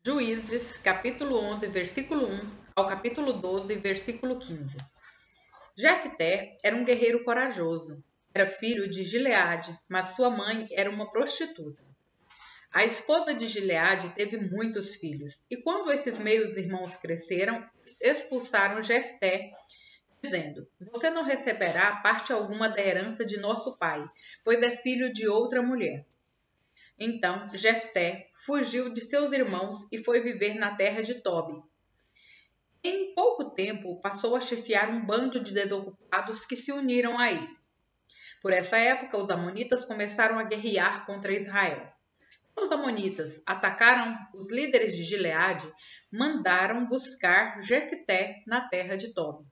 Juízes, capítulo 11, versículo 1 ao capítulo 12, versículo 15. Jefté era um guerreiro corajoso. Era filho de Gileade, mas sua mãe era uma prostituta. A esposa de Gileade teve muitos filhos, e quando esses meios-irmãos cresceram, expulsaram Jefté, dizendo: Você não receberá parte alguma da herança de nosso pai, pois é filho de outra mulher. Então Jefté fugiu de seus irmãos e foi viver na terra de Tobi. Em pouco tempo passou a chefiar um bando de desocupados que se uniram a ele. Por essa época, os amonitas começaram a guerrear contra Israel. Quando os amonitas atacaram os líderes de Gileade, mandaram buscar Jefté na terra de Tobi.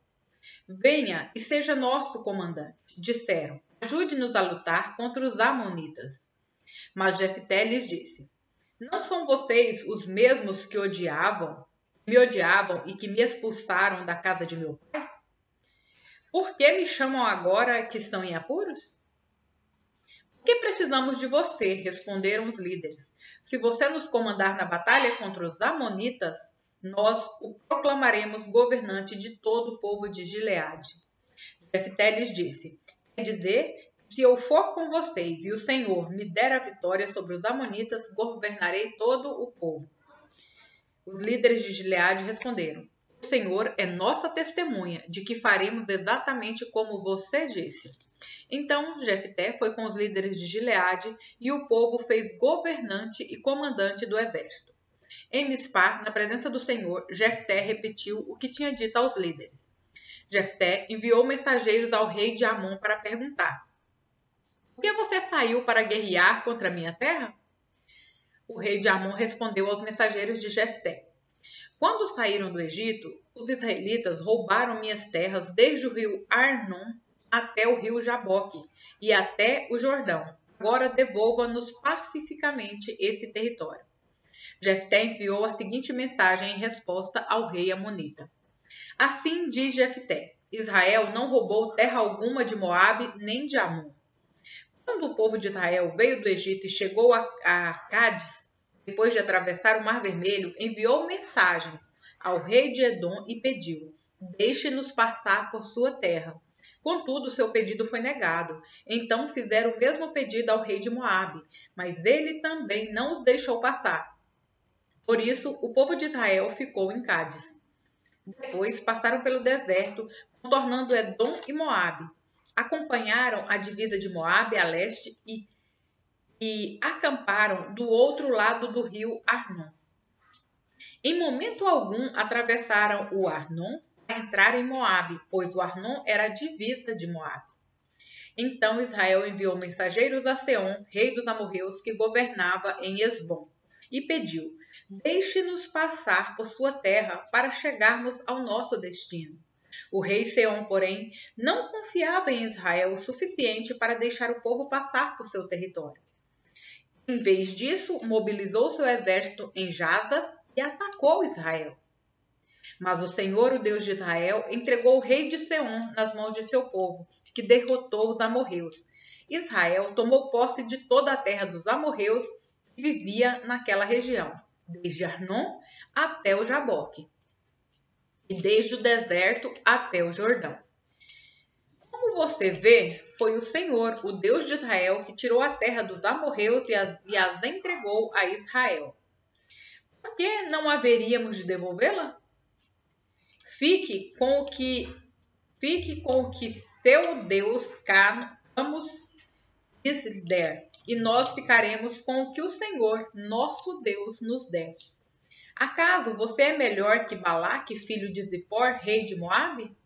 Venha e seja nosso comandante, disseram. Ajude-nos a lutar contra os amonitas. Mas Jefté lhes disse: Não são vocês os mesmos que me odiavam e que me expulsaram da casa de meu pai? Por que me chamam agora que estão em apuros? Por que precisamos de você? Responderam os líderes. Se você nos comandar na batalha contra os amonitas, nós o proclamaremos governante de todo o povo de Gileade. Jefté lhes disse: Quer dizer, se eu for com vocês e o Senhor me der a vitória sobre os amonitas, governarei todo o povo. Os líderes de Gileade responderam: O Senhor é nossa testemunha de que faremos exatamente como você disse. Então Jefté foi com os líderes de Gileade e o povo fez governante e comandante do exército. Em Mispá, na presença do Senhor, Jefté repetiu o que tinha dito aos líderes. Jefté enviou mensageiros ao rei de Amon para perguntar: Por que você saiu para guerrear contra a minha terra? O rei de Amon respondeu aos mensageiros de Jefté: Quando saíram do Egito, os israelitas roubaram minhas terras desde o rio Arnon até o rio Jaboque e até o Jordão. Agora devolva-nos pacificamente esse território. Jefté enviou a seguinte mensagem em resposta ao rei amonita. Assim diz Jefté: Israel não roubou terra alguma de Moabe nem de Amon. Quando o povo de Israel veio do Egito e chegou a Cádiz, depois de atravessar o Mar Vermelho, enviou mensagens ao rei de Edom e pediu: Deixe-nos passar por sua terra. Contudo, seu pedido foi negado. Então fizeram o mesmo pedido ao rei de Moabe, mas ele também não os deixou passar. Por isso, o povo de Israel ficou em Cádiz. Depois passaram pelo deserto, contornando Edom e Moabe. Acompanharam a divisa de Moabe a leste e acamparam do outro lado do rio Arnon. Em momento algum atravessaram o Arnon para entrar em Moabe, pois o Arnon era a divisa de Moabe. Então Israel enviou mensageiros a Seom, rei dos amorreus, que governava em Esbom, e pediu: Deixe-nos passar por sua terra para chegarmos ao nosso destino. O rei Seom, porém, não confiava em Israel o suficiente para deixar o povo passar por seu território. Em vez disso, mobilizou seu exército em Jaza e atacou Israel. Mas o Senhor, o Deus de Israel, entregou o rei de Seom nas mãos de seu povo, que derrotou os amorreus. Israel tomou posse de toda a terra dos amorreus e vivia naquela região, desde Arnon até o Jaboque, e desde o deserto até o Jordão. Como você vê, foi o Senhor, o Deus de Israel, que tirou a terra dos amorreus e as entregou a Israel. Por que não haveríamos de devolvê-la? Fique com o que seu Deus Camus lhes der, e nós ficaremos com o que o Senhor, nosso Deus, nos der. Acaso você é melhor que Balaque, filho de Zippor, rei de Moabe?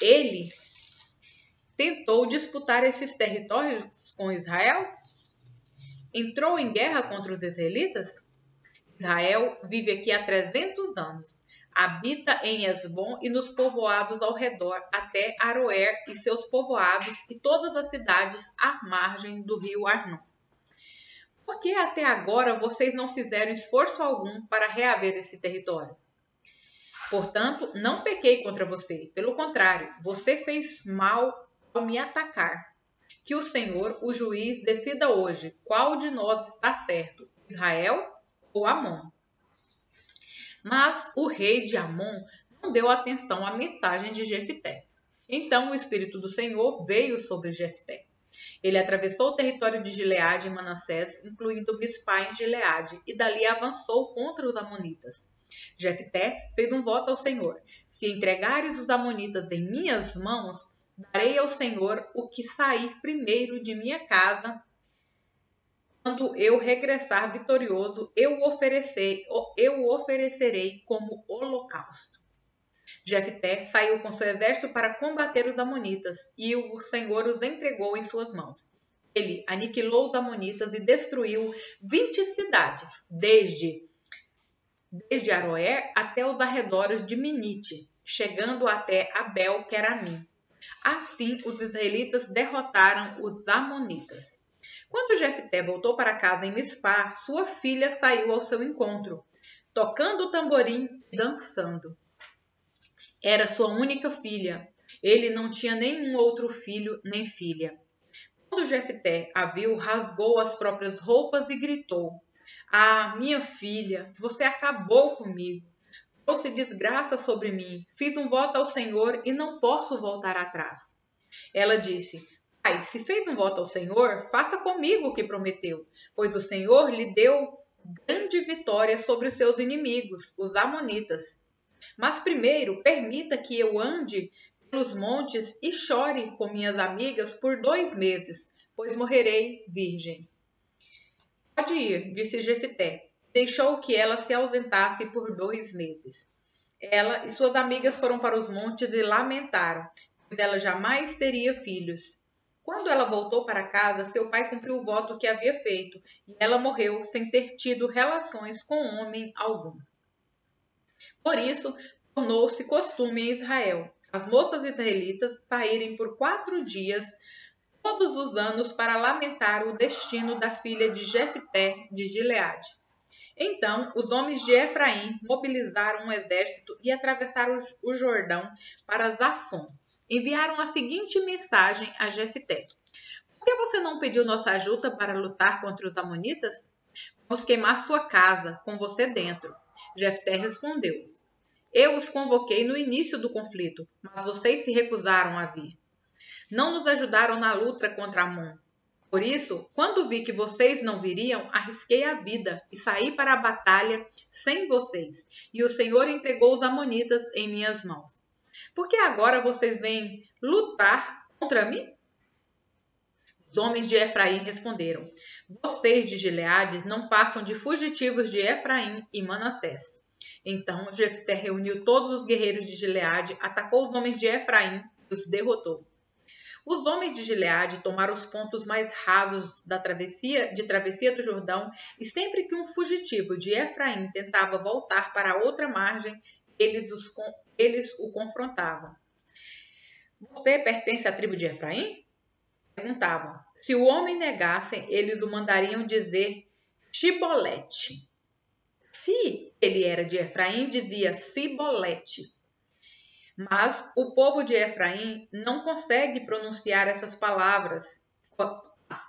Ele tentou disputar esses territórios com Israel? Entrou em guerra contra os israelitas? Israel vive aqui há 300 anos. Habita em Esbom e nos povoados ao redor, até Aroer e seus povoados e todas as cidades à margem do rio Arnon. Por que até agora vocês não fizeram esforço algum para reaver esse território? Portanto, não pequei contra você. Pelo contrário, você fez mal ao me atacar. Que o Senhor, o juiz, decida hoje qual de nós está certo, Israel ou Amon. Mas o rei de Amon não deu atenção à mensagem de Jefté. Então o Espírito do Senhor veio sobre Jefté. Ele atravessou o território de Gileade e Manassés, incluindo Mispá em Gileade, e dali avançou contra os amonitas. Jefté fez um voto ao Senhor: se entregares os amonitas em minhas mãos, darei ao Senhor o que sair primeiro de minha casa. Quando eu regressar vitorioso, eu o oferecerei como holocausto. Jefté saiu com seu exército para combater os amonitas, e o Senhor os entregou em suas mãos. Ele aniquilou os amonitas e destruiu 20 cidades, desde Aroer até os arredores de Minite, chegando até Abel-Queramim. Assim, os israelitas derrotaram os amonitas. Quando Jefté voltou para casa em Mispá, sua filha saiu ao seu encontro, tocando o tamborim e dançando. Era sua única filha. Ele não tinha nenhum outro filho nem filha. Quando Jefté a viu, rasgou as próprias roupas e gritou: "Ah, minha filha, você acabou comigo. Trouxe desgraça sobre mim. Fiz um voto ao Senhor e não posso voltar atrás." Ela disse: "Pai, se fez um voto ao Senhor, faça comigo o que prometeu, pois o Senhor lhe deu grande vitória sobre os seus inimigos, os amonitas. Mas primeiro permita que eu ande pelos montes e chore com minhas amigas por 2 meses, pois morrerei virgem." "Pode ir", disse Jefté. Deixou que ela se ausentasse por 2 meses. Ela e suas amigas foram para os montes e lamentaram, pois ela jamais teria filhos. Quando ela voltou para casa, seu pai cumpriu o voto que havia feito, e ela morreu sem ter tido relações com homem algum. Por isso, tornou-se costume em Israel as moças israelitas saírem por 4 dias todos os anos para lamentar o destino da filha de Jefté de Gileade. Então, os homens de Efraim mobilizaram um exército e atravessaram o Jordão para Zafon. Enviaram a seguinte mensagem a Jefté: "Por que você não pediu nossa ajuda para lutar contra os amonitas? Vamos queimar sua casa, com você dentro." Jefté respondeu: "Eu os convoquei no início do conflito, mas vocês se recusaram a vir. Não nos ajudaram na luta contra Amon. Por isso, quando vi que vocês não viriam, arrisquei a vida e saí para a batalha sem vocês, e o Senhor entregou os amonitas em minhas mãos. Por que agora vocês vêm lutar contra mim?" Os homens de Efraim responderam: "Vocês de Gileade não passam de fugitivos de Efraim e Manassés." Então Jefté reuniu todos os guerreiros de Gileade, atacou os homens de Efraim e os derrotou. Os homens de Gileade tomaram os pontos mais rasos da travessia do Jordão, e sempre que um fugitivo de Efraim tentava voltar para a outra margem, eles o confrontavam. "Você pertence à tribo de Efraim?" perguntavam. Se o homem negasse, eles o mandariam dizer Shibolete. Se ele era de Efraim, dizia Sibolete. Mas o povo de Efraim não consegue pronunciar essas palavras,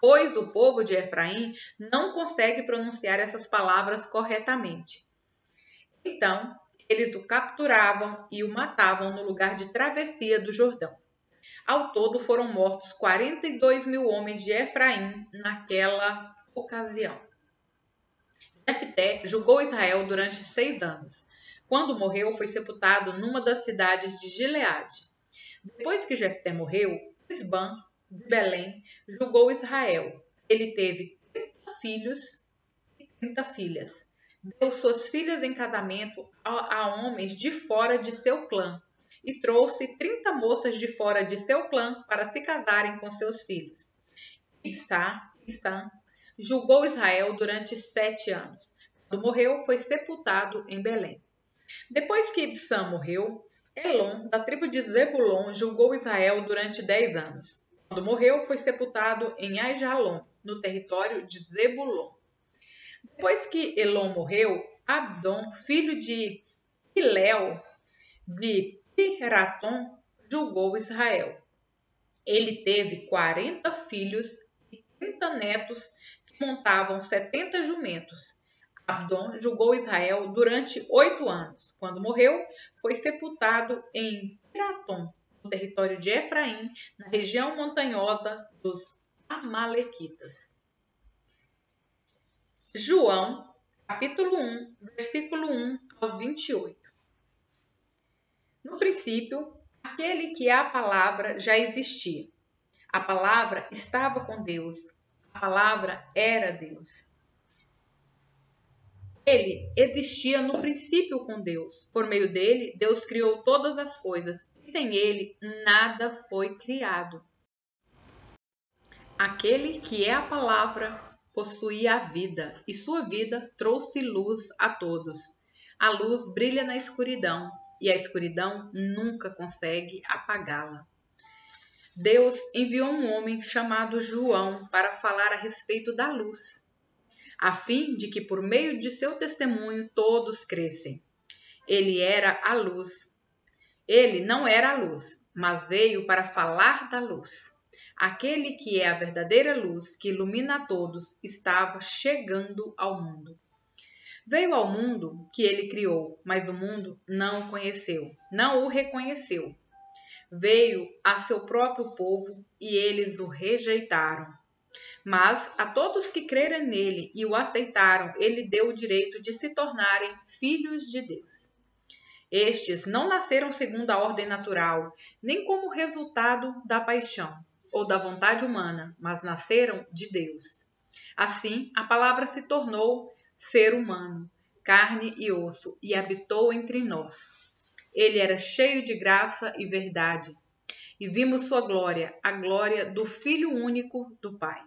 pois o povo de Efraim não consegue pronunciar essas palavras corretamente. Então, eles o capturavam e o matavam no lugar de travessia do Jordão. Ao todo foram mortos 42.000 homens de Efraim naquela ocasião. Jefté julgou Israel durante 6 anos. Quando morreu, foi sepultado numa das cidades de Gileade. Depois que Jefté morreu, Isbã, de Belém, julgou Israel. Ele teve 30 filhos e 30 filhas. Deu suas filhas em casamento a homens de fora de seu clã e trouxe 30 moças de fora de seu clã para se casarem com seus filhos. Ibsã julgou Israel durante 7 anos. Quando morreu, foi sepultado em Belém. Depois que Ibsã morreu, Elon, da tribo de Zebulon, julgou Israel durante 10 anos. Quando morreu, foi sepultado em Aijalon, no território de Zebulon. Depois que Elon morreu, Abdon, filho de Hilel, de Piratom, julgou Israel. Ele teve 40 filhos e 30 netos que montavam 70 jumentos. Abdon julgou Israel durante 8 anos. Quando morreu, foi sepultado em Piratom, no território de Efraim, na região montanhosa dos Amalequitas. João, capítulo 1, versículo 1 ao 28. No princípio, aquele que é a palavra já existia. A palavra estava com Deus. A palavra era Deus. Ele existia no princípio com Deus. Por meio dele, Deus criou todas as coisas. E sem ele, nada foi criado. Aquele que é a palavra possuía a vida, e sua vida trouxe luz a todos. A luz brilha na escuridão, e a escuridão nunca consegue apagá-la. Deus enviou um homem chamado João para falar a respeito da luz, a fim de que por meio de seu testemunho todos crescem. Ele era a luz. Ele não era a luz, mas veio para falar da luz. Aquele que é a verdadeira luz, que ilumina a todos, estava chegando ao mundo. Veio ao mundo que ele criou, mas o mundo não o conheceu, não o reconheceu. Veio a seu próprio povo e eles o rejeitaram. Mas a todos que creram nele e o aceitaram, ele deu o direito de se tornarem filhos de Deus. Estes não nasceram segundo a ordem natural, nem como resultado da paixão ou da vontade humana, mas nasceram de Deus. Assim, a palavra se tornou ser humano, carne e osso, e habitou entre nós. Ele era cheio de graça e verdade, e vimos sua glória, a glória do Filho único do Pai.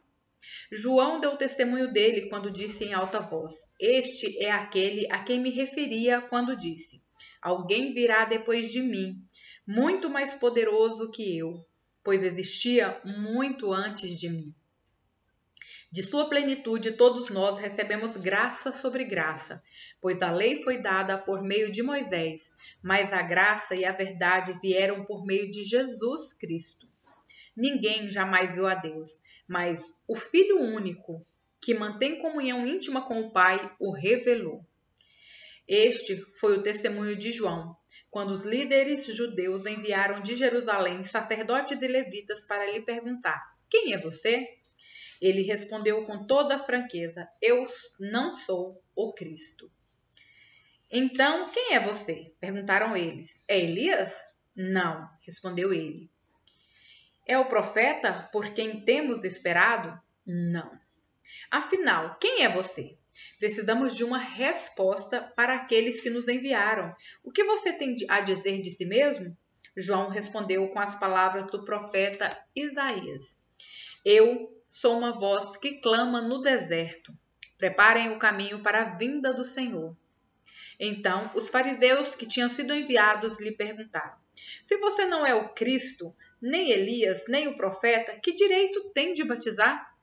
João deu testemunho dele quando disse em alta voz: Este é aquele a quem me referia quando disse: Alguém virá depois de mim, muito mais poderoso que eu, pois existia muito antes de mim. De sua plenitude, todos nós recebemos graça sobre graça, pois a lei foi dada por meio de Moisés, mas a graça e a verdade vieram por meio de Jesus Cristo. Ninguém jamais viu a Deus, mas o Filho único, que mantém comunhão íntima com o Pai, o revelou. Este foi o testemunho de João, quando os líderes judeus enviaram de Jerusalém sacerdotes e levitas para lhe perguntar: Quem é você? Ele respondeu com toda a franqueza: Eu não sou o Cristo. Então, quem é você? Perguntaram eles. É Elias? Não, respondeu ele. É o profeta por quem temos esperado? Não. Afinal, quem é você? Precisamos de uma resposta para aqueles que nos enviaram. O que você tem a dizer de si mesmo? João respondeu com as palavras do profeta Isaías: Eu sou uma voz que clama no deserto. Preparem o caminho para a vinda do Senhor. Então, os fariseus que tinham sido enviados lhe perguntaram: Se você não é o Cristo, nem Elias, nem o profeta, que direito tem de batizar?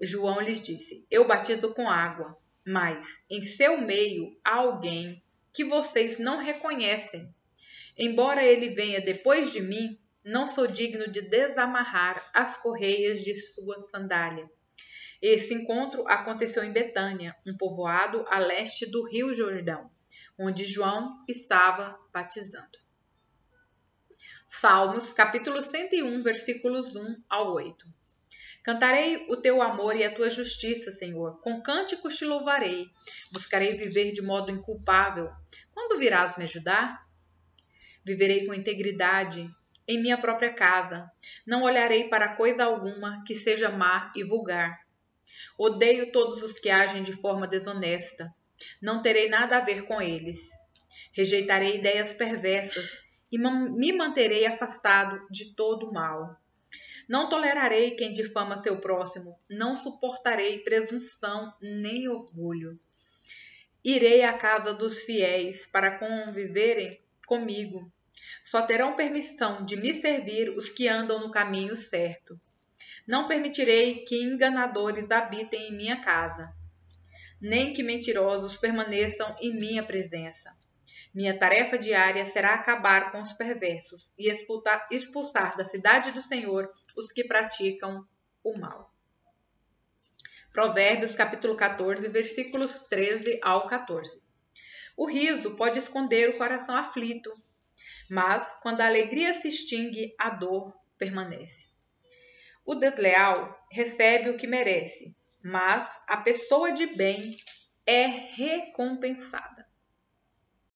João lhes disse: Eu batizo com água, mas em seu meio há alguém que vocês não reconhecem. Embora ele venha depois de mim, não sou digno de desamarrar as correias de sua sandália. Esse encontro aconteceu em Betânia, um povoado a leste do Rio Jordão, onde João estava batizando. Salmos, capítulo 101, versículos 1 ao 8. Cantarei o teu amor e a tua justiça, Senhor. Com cânticos te louvarei. Buscarei viver de modo inculpável. Quando virás me ajudar? Viverei com integridade em minha própria casa. Não olharei para coisa alguma que seja má e vulgar. Odeio todos os que agem de forma desonesta. Não terei nada a ver com eles. Rejeitarei ideias perversas e me manterei afastado de todo o mal. Não tolerarei quem difama seu próximo. Não suportarei presunção nem orgulho. Irei à casa dos fiéis para conviverem comigo. Só terão permissão de me servir os que andam no caminho certo. Não permitirei que enganadores habitem em minha casa, nem que mentirosos permaneçam em minha presença. Minha tarefa diária será acabar com os perversos e expulsar da cidade do Senhor os que praticam o mal. Provérbios capítulo 14, versículos 13 ao 14. O riso pode esconder o coração aflito, mas quando a alegria se extingue, a dor permanece. O desleal recebe o que merece, mas a pessoa de bem é recompensada.